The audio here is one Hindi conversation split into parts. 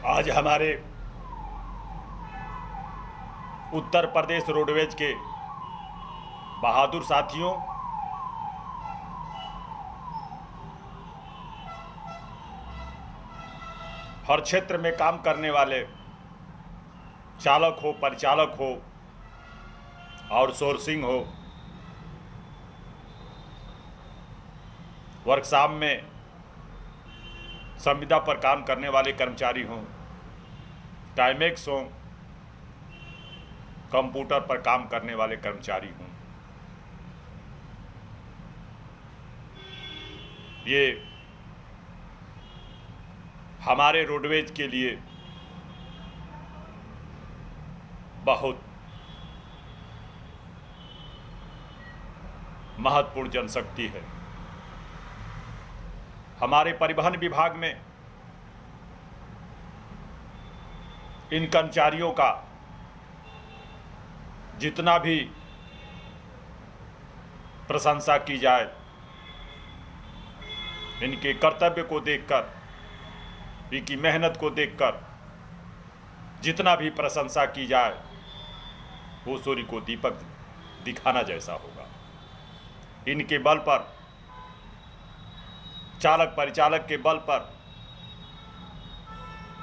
आज हमारे उत्तर प्रदेश रोडवेज के बहादुर साथियों, हर क्षेत्र में काम करने वाले चालक हो, परिचालक हो, आउटसोर्सिंग हो, वर्कशॉप में संविदा पर काम करने वाले कर्मचारी हों, टाइमेक्स हों, कंप्यूटर पर काम करने वाले कर्मचारी हों, ये हमारे रोडवेज के लिए बहुत महत्वपूर्ण जनशक्ति है। हमारे परिवहन विभाग में इन कर्मचारियों का जितना भी प्रशंसा की जाए, इनके कर्तव्य को देखकर, इनकी मेहनत को देखकर जितना भी प्रशंसा की जाए, वो सूर्य को दीपक दिखाना जैसा होगा। इनके बल पर, चालक परिचालक के बल पर,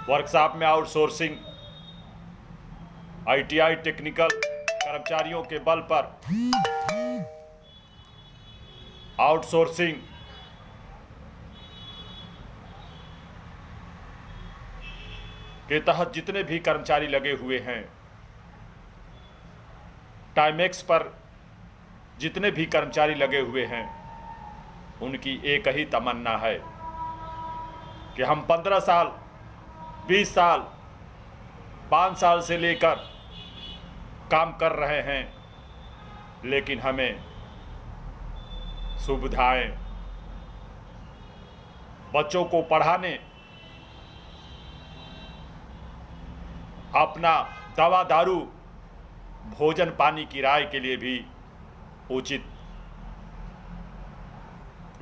वर्कशॉप में आउटसोर्सिंग, आईटीआई टेक्निकल कर्मचारियों के बल पर, आउटसोर्सिंग के तहत जितने भी कर्मचारी लगे हुए हैं, टाइमेक्स पर जितने भी कर्मचारी लगे हुए हैं, उनकी एक ही तमन्ना है कि हम 15 साल, 20 साल, 5 साल से लेकर काम कर रहे हैं, लेकिन हमें सुविधाएं, बच्चों को पढ़ाने, अपना दवा दारू, भोजन पानी किराए के लिए भी उचित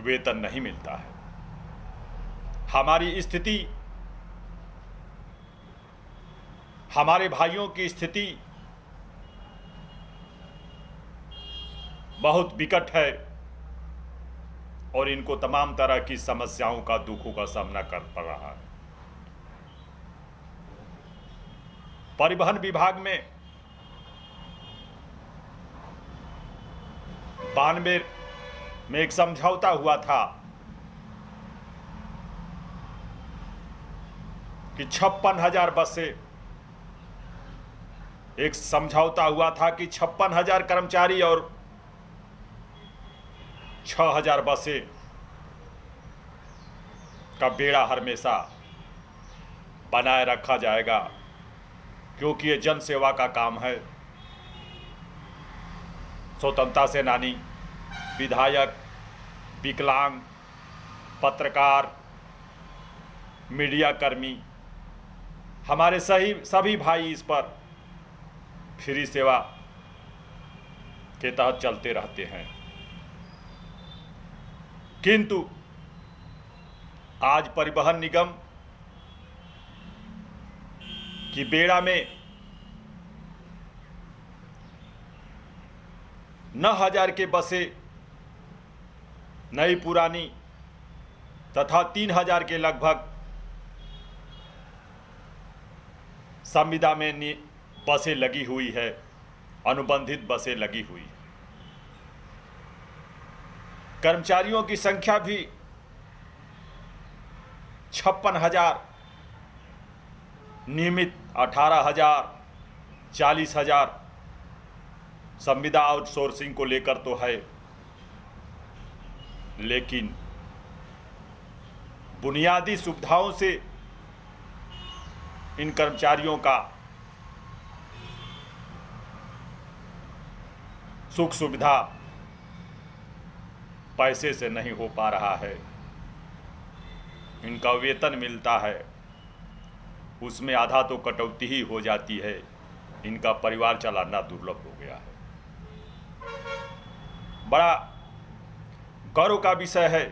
वेतन नहीं मिलता है। हमारी स्थिति, हमारे भाइयों की स्थिति बहुत विकट है और इनको तमाम तरह की समस्याओं का, दुखों का सामना कर पड़ रहा है। परिवहन विभाग में 92 में एक समझौता हुआ था कि 56,000 बसें, एक समझौता हुआ था कि 56,000 कर्मचारी और 6,000 बसें का बेड़ा हमेशा बनाए रखा जाएगा, क्योंकि ये जन सेवा का काम है। स्वतंत्रता सेनानी, विधायक, विकलांग, पत्रकार, मीडिया कर्मी, हमारे सभी भाई इस पर फ्री सेवा के तहत चलते रहते हैं। किंतु आज परिवहन निगम की बेड़ा में 9,000 के बसें, नई पुरानी तथा 3,000 के लगभग संविदा में बसें लगी हुई है, अनुबंधित बसें लगी हुई है। कर्मचारियों की संख्या भी 56,000, नियमित 18,000, 40,000 संविदा आउटसोर्सिंग को लेकर तो है, लेकिन बुनियादी सुविधाओं से इन कर्मचारियों का सुख सुविधा पैसे से नहीं हो पा रहा है। इनका वेतन मिलता है, उसमें आधा तो कटौती ही हो जाती है। इनका परिवार चलाना दुर्लभ हो गया है। बड़ा गौरव का विषय है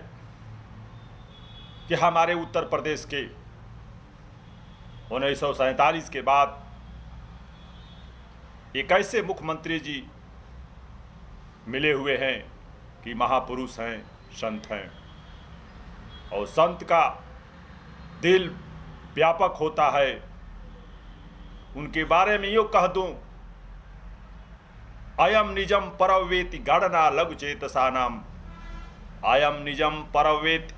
कि हमारे उत्तर प्रदेश के 1947 के बाद एक ऐसे मुख्यमंत्री जी मिले हुए हैं कि महापुरुष हैं, संत हैं, और संत का दिल व्यापक होता है। उनके बारे में यूँ कह दूं, अयम निजम परवेति गणना लघु चेतसानाम, अयम निजम परवेति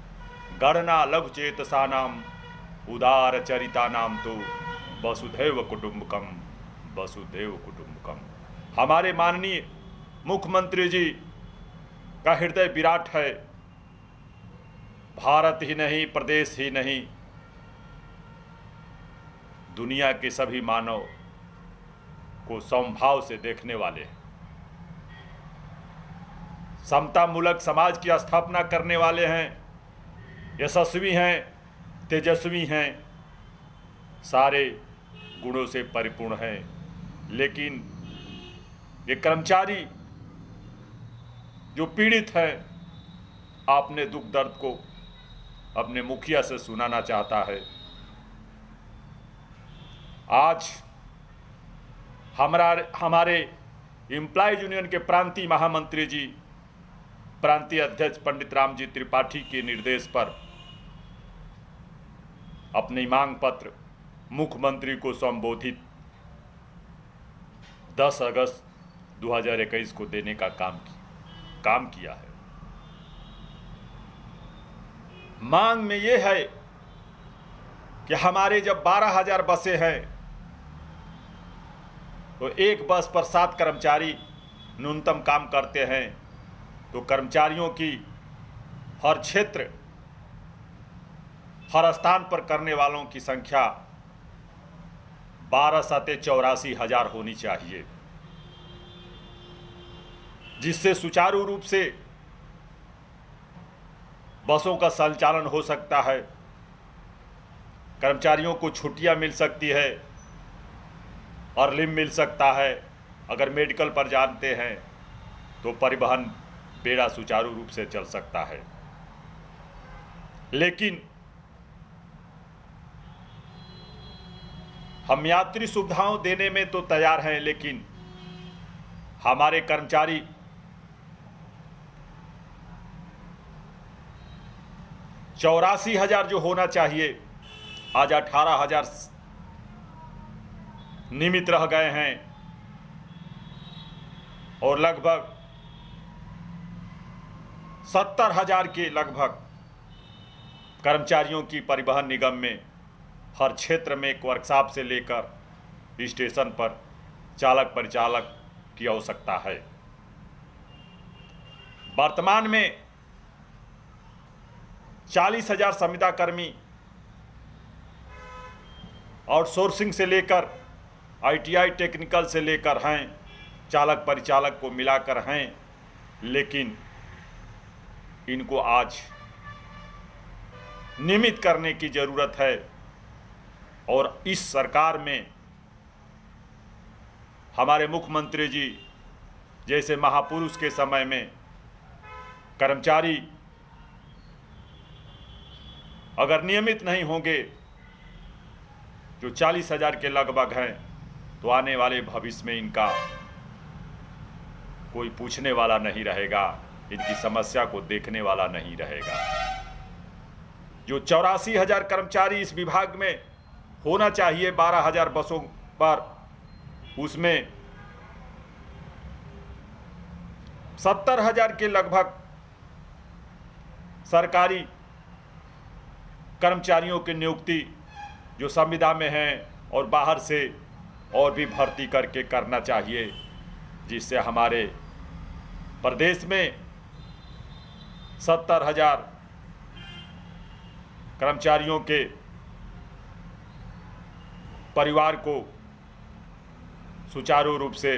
गणना लघु चेतसानाम, उदार चरिता नाम तो वसुधैव कुटुंबकम, वसुधैव कुटुंबकम। हमारे माननीय मुख्यमंत्री जी का हृदय विराट है। भारत ही नहीं, प्रदेश ही नहीं, दुनिया के सभी मानव को समभाव से देखने वाले हैं, समतामूलक समाज की स्थापना करने वाले हैं, यशस्वी हैं, तेजस्वी हैं, सारे गुणों से परिपूर्ण हैं। लेकिन ये कर्मचारी जो पीड़ित हैं, आपने दुख दर्द को अपने मुखिया से सुनाना चाहता है। आज हमारे एम्प्लॉयज यूनियन के प्रांतीय महामंत्री जी, प्रांतीय अध्यक्ष पंडित रामजी त्रिपाठी के निर्देश पर अपनी मांग पत्र मुख्यमंत्री को संबोधित 10 अगस्त 2021 को देने का काम किया है। मांग में यह है कि हमारे जब 12,000 बसें हैं तो एक बस पर 7 कर्मचारी न्यूनतम काम करते हैं, तो कर्मचारियों की हर क्षेत्र, हर स्थान पर करने वालों की संख्या 12,84,000 होनी चाहिए, जिससे सुचारू रूप से बसों का संचालन हो सकता है, कर्मचारियों को छुट्टियां मिल सकती है, अर्लिम मिल सकता है। अगर मेडिकल पर जानते हैं तो परिवहन बेड़ा सुचारू रूप से चल सकता है। लेकिन हम यात्री सुविधाओं देने में तो तैयार हैं, लेकिन हमारे कर्मचारी 84,000 जो होना चाहिए, आज 18,000 नियमित रह गए हैं, और लगभग 70,000 के लगभग कर्मचारियों की परिवहन निगम में हर क्षेत्र में एक वर्कशॉप से लेकर स्टेशन पर चालक परिचालक की आवश्यकता है। वर्तमान में 40,000 संविदा कर्मी आउटसोर्सिंग से लेकर ITI टेक्निकल से लेकर हैं, चालक परिचालक को मिलाकर हैं, लेकिन इनको आज नियमित करने की ज़रूरत है। और इस सरकार में हमारे मुख्यमंत्री जी जैसे महापुरुष के समय में कर्मचारी अगर नियमित नहीं होंगे, जो 40,000 के लगभग हैं, तो आने वाले भविष्य में इनका कोई पूछने वाला नहीं रहेगा, इनकी समस्या को देखने वाला नहीं रहेगा। जो 84,000 कर्मचारी इस विभाग में होना चाहिए 12,000 बसों पर, उसमें 70,000 के लगभग सरकारी कर्मचारियों की नियुक्ति जो संविदा में हैं और बाहर से और भी भर्ती करके करना चाहिए, जिससे हमारे प्रदेश में 70,000 कर्मचारियों के परिवार को सुचारू रूप से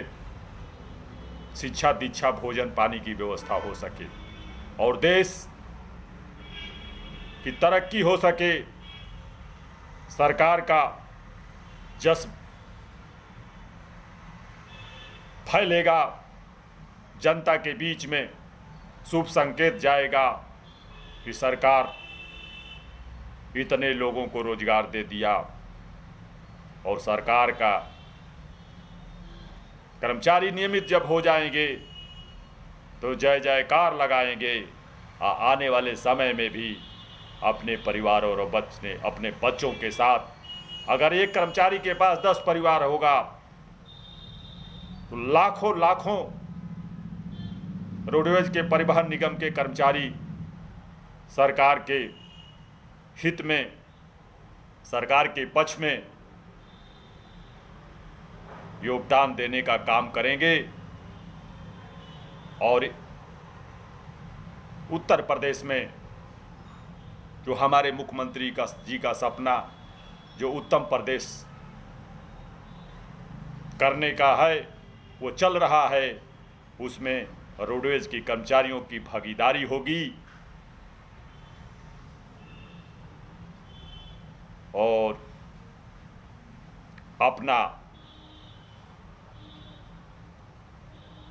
शिक्षा, दीक्षा, भोजन पानी की व्यवस्था हो सके और देश की तरक्की हो सके, सरकार का जश्न फैलेगा, जनता के बीच में शुभ संकेत जाएगा कि सरकार इतने लोगों को रोजगार दे दिया, और सरकार का कर्मचारी नियमित जब हो जाएंगे तो जय जयकार लगाएंगे। आने वाले समय में भी अपने परिवार और अपने बच्चों के साथ, अगर एक कर्मचारी के पास 10 परिवार होगा तो लाखों लाखों रोडवेज के परिवहन निगम के कर्मचारी सरकार के हित में, सरकार के पक्ष में योगदान देने का काम करेंगे। और उत्तर प्रदेश में जो हमारे मुख्यमंत्री जी का सपना, जो उत्तम प्रदेश करने का है, वो चल रहा है। उसमें रोडवेज की कर्मचारियों की भागीदारी होगी और अपना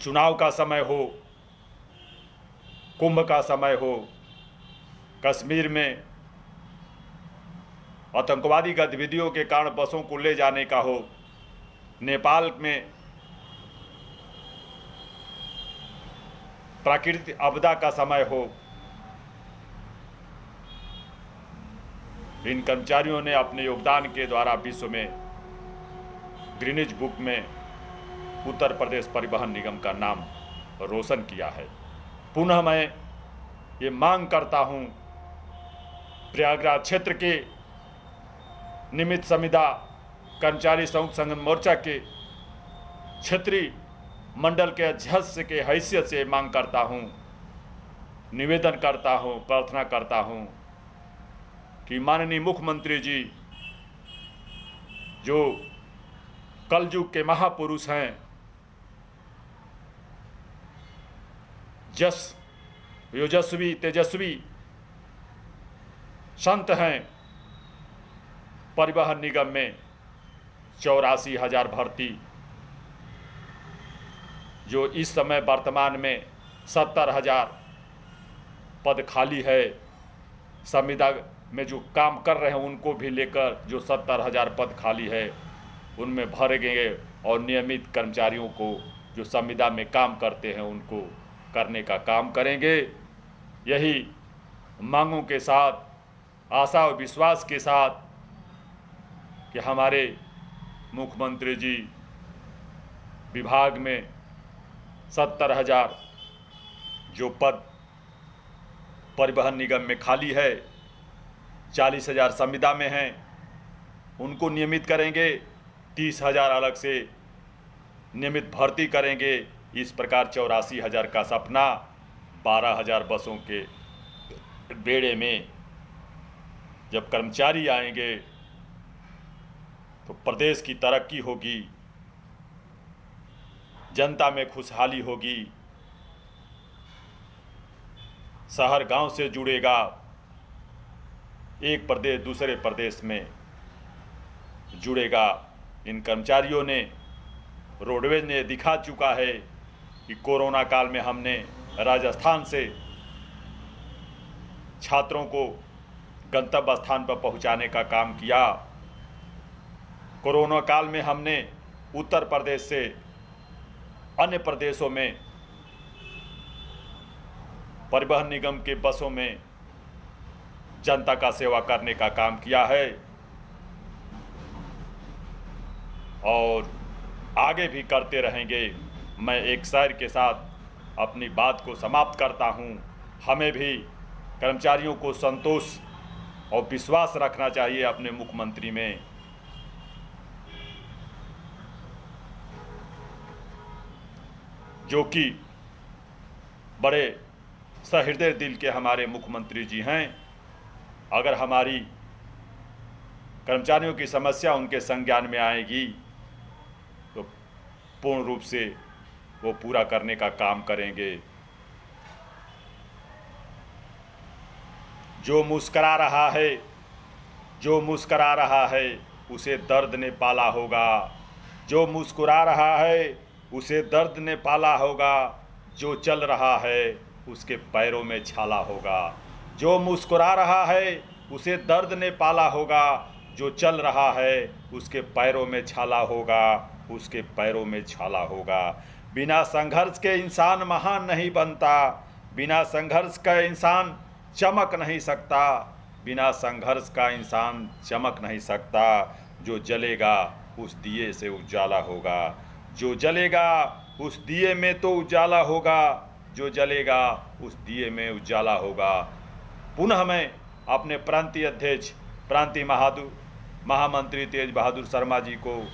चुनाव का समय हो, कुंभ का समय हो, कश्मीर में आतंकवादी गतिविधियों के कारण बसों को ले जाने का हो, नेपाल में प्राकृतिक आपदा का समय हो, इन कर्मचारियों ने अपने योगदान के द्वारा विश्व में ग्रीनिज बुक में उत्तर प्रदेश परिवहन निगम का नाम रोशन किया है। पुनः मैं ये मांग करता हूँ, प्रयागराज क्षेत्र के निमित्त संविदा कर्मचारी संयुक्त संघर्ष मोर्चा के क्षेत्रीय मंडल के अध्यक्ष के हैसियत से मांग करता हूँ, निवेदन करता हूँ, प्रार्थना करता हूँ कि माननीय मुख्यमंत्री जी, जो कलयुग के महापुरुष हैं, योजस्वी तेजस्वी संत हैं, परिवहन निगम में 84,000 भर्ती, जो इस समय वर्तमान में 70,000 पद खाली है, संविदा में जो काम कर रहे हैं उनको भी लेकर जो 70,000 पद खाली है उनमें भरेंगे और नियमित कर्मचारियों को जो संविदा में काम करते हैं उनको करने का काम करेंगे। यही मांगों के साथ, आशा और विश्वास के साथ कि हमारे मुख्यमंत्री जी विभाग में 70,000 जो पद परिवहन निगम में खाली है, 40,000 संविदा में हैं, उनको नियमित करेंगे, 30,000 अलग से नियमित भर्ती करेंगे। इस प्रकार 84,000 का सपना 12,000 बसों के बेड़े में जब कर्मचारी आएंगे तो प्रदेश की तरक्की होगी, जनता में खुशहाली होगी, शहर गांव से जुड़ेगा, एक प्रदेश दूसरे प्रदेश में जुड़ेगा। इन कर्मचारियों ने, रोडवेज ने दिखा चुका है कि कोरोना काल में हमने राजस्थान से छात्रों को गंतव्य स्थान पर पहुंचाने का काम किया। कोरोना काल में हमने उत्तर प्रदेश से अन्य प्रदेशों में परिवहन निगम के बसों में जनता का सेवा करने का काम किया है और आगे भी करते रहेंगे। मैं एक शायर के साथ अपनी बात को समाप्त करता हूँ। हमें भी कर्मचारियों को संतोष और विश्वास रखना चाहिए अपने मुख्यमंत्री में। जो कि बड़े सहृदय दिल के हमारे मुख्यमंत्री जी हैं। अगर हमारी कर्मचारियों की समस्या उनके संज्ञान में आएगी तो पूर्ण रूप से वो पूरा करने का काम करेंगे। जो मुस्करा रहा है, जो मुस्करा रहा है उसे दर्द ने पाला होगा। जो मुस्कुरा रहा है उसे दर्द ने पाला होगा। जो चल रहा है उसके पैरों में छाला होगा। जो मुस्कुरा रहा है उसे दर्द ने पाला होगा। जो चल रहा है उसके पैरों में छाला होगा, उसके पैरों में छाला होगा। बिना संघर्ष के इंसान महान नहीं बनता, बिना संघर्ष का इंसान चमक नहीं सकता, बिना संघर्ष का इंसान चमक नहीं सकता। जो जलेगा उस दिए से उजाला होगा, जो जलेगा उस दिए में तो उजाला होगा, जो जलेगा उस दिए में उजाला होगा। पुनः मैं अपने प्रांतीय अध्यक्ष, प्रांतीय महामंत्री तेज बहादुर शर्मा जी को,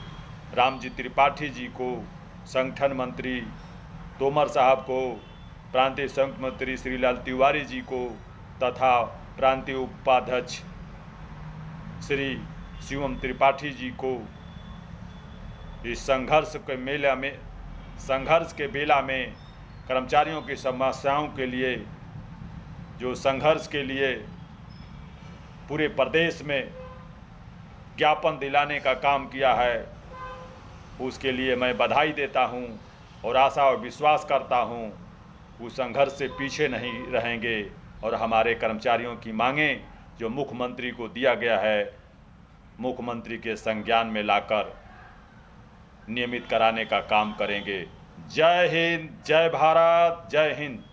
रामजी त्रिपाठी जी को, संगठन मंत्री तोमर साहब को, प्रांतीय संघ मंत्री श्रीलाल तिवारी जी को तथा प्रांतीय उपाध्यक्ष श्री शिवम त्रिपाठी जी को इस संघर्ष के बेला में कर्मचारियों की समस्याओं के लिए, जो संघर्ष के लिए पूरे प्रदेश में ज्ञापन दिलाने का काम किया है, उसके लिए मैं बधाई देता हूं और आशा और विश्वास करता हूं उस संघर्ष से पीछे नहीं रहेंगे और हमारे कर्मचारियों की मांगें जो मुख्यमंत्री को दिया गया है, मुख्यमंत्री के संज्ञान में लाकर नियमित कराने का काम करेंगे। जय हिंद, जय भारत, जय हिंद।